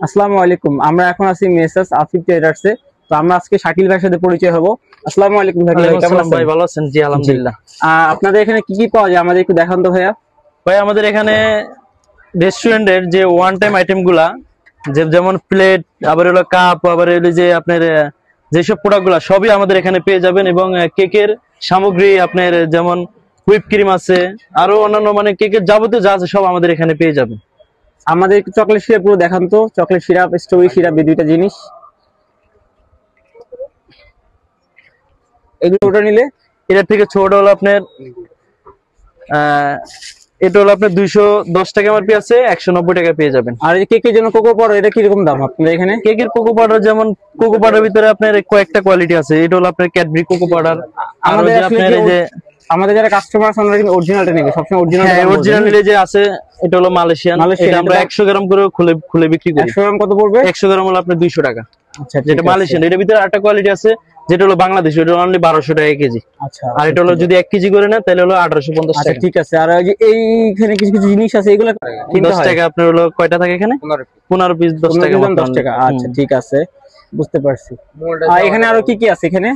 আসসালামু আলাইকুম। আমরা এখন আছি মেসার্স আফিফ ট্রেডার্সে। তো আমরা আজকে শাকিল ভাইয়ের সাথে পরিচয় হব। আসসালামু আলাইকুম ভাই, কেমন আছেন? ভাই ভালো আছেন? জি আলহামদুলিল্লাহ। আপনাদের এখানে কি কি পাওয়া যায় আমাদের একটু দেখান তো ভাইয়া। ভাই আমাদের এখানে রেস্টুরেন্টের যে ওয়ান টাইম আইটেম গুলা, যেমন প্লেট, আবার হলো কাপ, আবার হলো যে আপনার যেসব প্রোডাক্ট গুলা সবই আমাদের এখানে পেয়ে যাবেন। এবং কেকের সামগ্রী আপনার যেমন হুইপ ক্রিম আছে, আরো অন্যান্য মানে কেকের যাবতীয় যা আছে সব আমাদের এখানে পেয়ে যাবেন। আমাদের একটু চকলেট সিরাপ গুলো দেখান তো। চকলেট সিরাপ, স্ট্রবেরি সিরাপ, এই দুইটা জিনিস। এগুলো ওটা নিলে এটার থেকে ছোট হলো আপনার এটা হলো আপনার 210 টাকা এমআরপি আছে, 190 টাকা পেয়ে যাবেন। আর এই কেকের জন্য কোকো পাউডার, এটা কিরকম দাম আপনাদের এখানে? কেকের কোকো পাউডার, যেমন কোকো পাউডার ভিতরে আপনার কয়েকটা কোয়ালিটি আছে। এটা হলো আপনার ক্যাডবেরি কোকো পাউডার। আমাদের আপনার এই যে আমাদের যারা কাস্টমার আছে আমরা কিন্তু অরিজিনালটা নেব সবসময়। অরিজিনাল নিলে যে আছে এটা হলো মালয়েশিয়ান। এটা আমরা 100 গ্রাম করে খুলে বিক্রি করি। 100 গ্রাম কত পড়বে? 100 গ্রাম হলো আপনার 200 টাকা। আচ্ছা, যেটা মালয়েশিয়ান। এর ভিতরে আরেকটা কোয়ালিটি আছে যেটা হলো বাংলাদেশি, এটা অনলি 1200 টাকা কেজি। আচ্ছা, আর এটা হলো যদি 1 কেজি করে না তাহলে হলো 1850 টাকা। ঠিক আছে। আর এইখানে কিছু কিছু জিনিস আছে, এগুলো 10 টাকা। আপনার হলো কয়টা থাকে এখানে? 15 পিস 10 টাকা। 10 টাকা। আচ্ছা ঠিক আছে, বুঝতে পারছি। আর এখানে আরো কি কি আছে এখানে?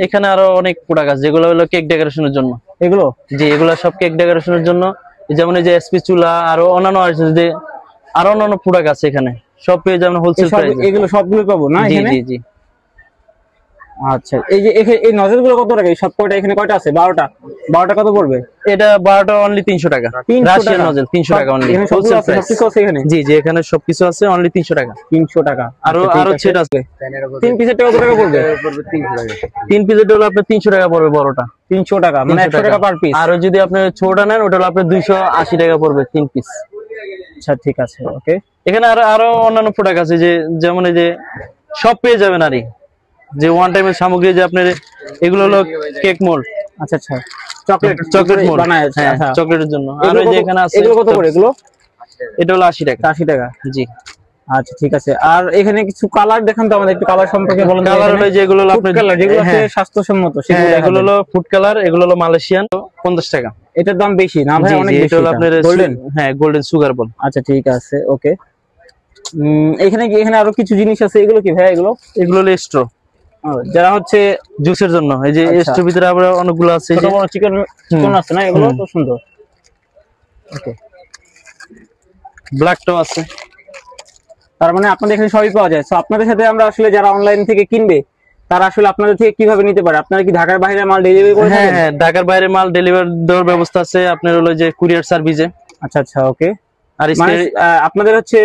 এখানে আরো অনেক প্রোডাক্ট আছে যেগুলো হলো কেক ডেকোরেশনের জন্য। এগুলো জি, এগুলো সব কেক ডেকোরেশনের জন্য। যেমন এই যে এসপি চুলা, আরো অন্যান্য আছে যে আরো অন্যান্য প্রোডাক্ট আছে এখানে, সব পেয়ে যাবেন হোলসেল প্রাইসে। এগুলো সবগুলো পাবো না এখানে? জি জি। আচ্ছা, এই যে এই নজল গুলো কত টাকা? এই সব কয়টা এখানে কয়টা আছে? 12টা কত পড়বে? এটা 12টা অনলি 300 টাকা। রাশিয়ান নজল 300 টাকা অনলি। Wholesale price. সবকিছু আছে এখানে? জি জি, এখানে সবকিছু আছে অনলি 300 টাকা। 300 টাকা। আরো সেট আছে। 3 পিসের টাকা কত টাকা পড়বে? 3 পিসের হলো আপনার 300 টাকা পড়বে বড়টা। 300 টাকা মানে 100 টাকা পার পিস। আর যদি আপনি ছোটটা নেন ওটা হলো আপনার 280 টাকা পড়বে 3 পিস। আচ্ছা ঠিক আছে, ওকে। এখানে আরো অন্যান্য প্রোডাক্ট আছে যেমন এই যে সব পেয়ে যাবেন। আর যে ওয়ান টাইমের সামগ্রী যে আপনার এগুলো হলো কেক মোল্ড। আচ্ছা আচ্ছা, চকলেট মোল্ড বানায়। আচ্ছা, চকলেটের জন্য। আর এই যে এখানে আছে, এগুলো কত করে? এগুলো এটা হলো 80 টাকা। 80 টাকা, জি। আচ্ছা ঠিক আছে। আর এখানে কিছু কালার দেখান তো আমাদের, একটু কালার সম্পর্কে বলুন। কালার হলো যেগুলো আপনার যেগুলো আছে স্বাস্থ্যসম্মত সেগুলো। এগুলো হলো ফুড কালার, এগুলো হলো মালয়েশিয়ান, 50 টাকা। এটার দাম বেশি না ভাই? অনেক বেশি। এটা হলো আপনার গোল্ডেন, গোল্ডেন সুগার বল। আচ্ছা ঠিক আছে, ওকে। এখানে আরো কিছু জিনিস আছে, এগুলো কি ভাই? এগুলো হলো স্ট্র, যারা হচ্ছে জুসের জন্য। এই যে স্ট্র ভিতরে আবার অনেকগুলো আছে, ছোট বড় চিকেন আছে না? এগুলো তো সুন্দর, ওকে। ব্ল্যাক টো আছে। তার মানে আপনাদের এখানে সবই পাওয়া যায়। তো আপনাদের সাথে আমরা আসলে যারা অনলাইন থেকে কিনবে তারা আসলে আপনাদের থেকে কিভাবে নিতে পারে? আপনারা কি ঢাকার বাইরে মাল ডেলিভারি করে থাকেন? হ্যাঁ, ঢাকার বাইরে মাল ডেলিভারি দেওয়ার ব্যবস্থা আছে আপনার হলো যে কুরিয়ার সার্ভিসে। আচ্ছা আচ্ছা, ওকে। আর আপনাদের হচ্ছে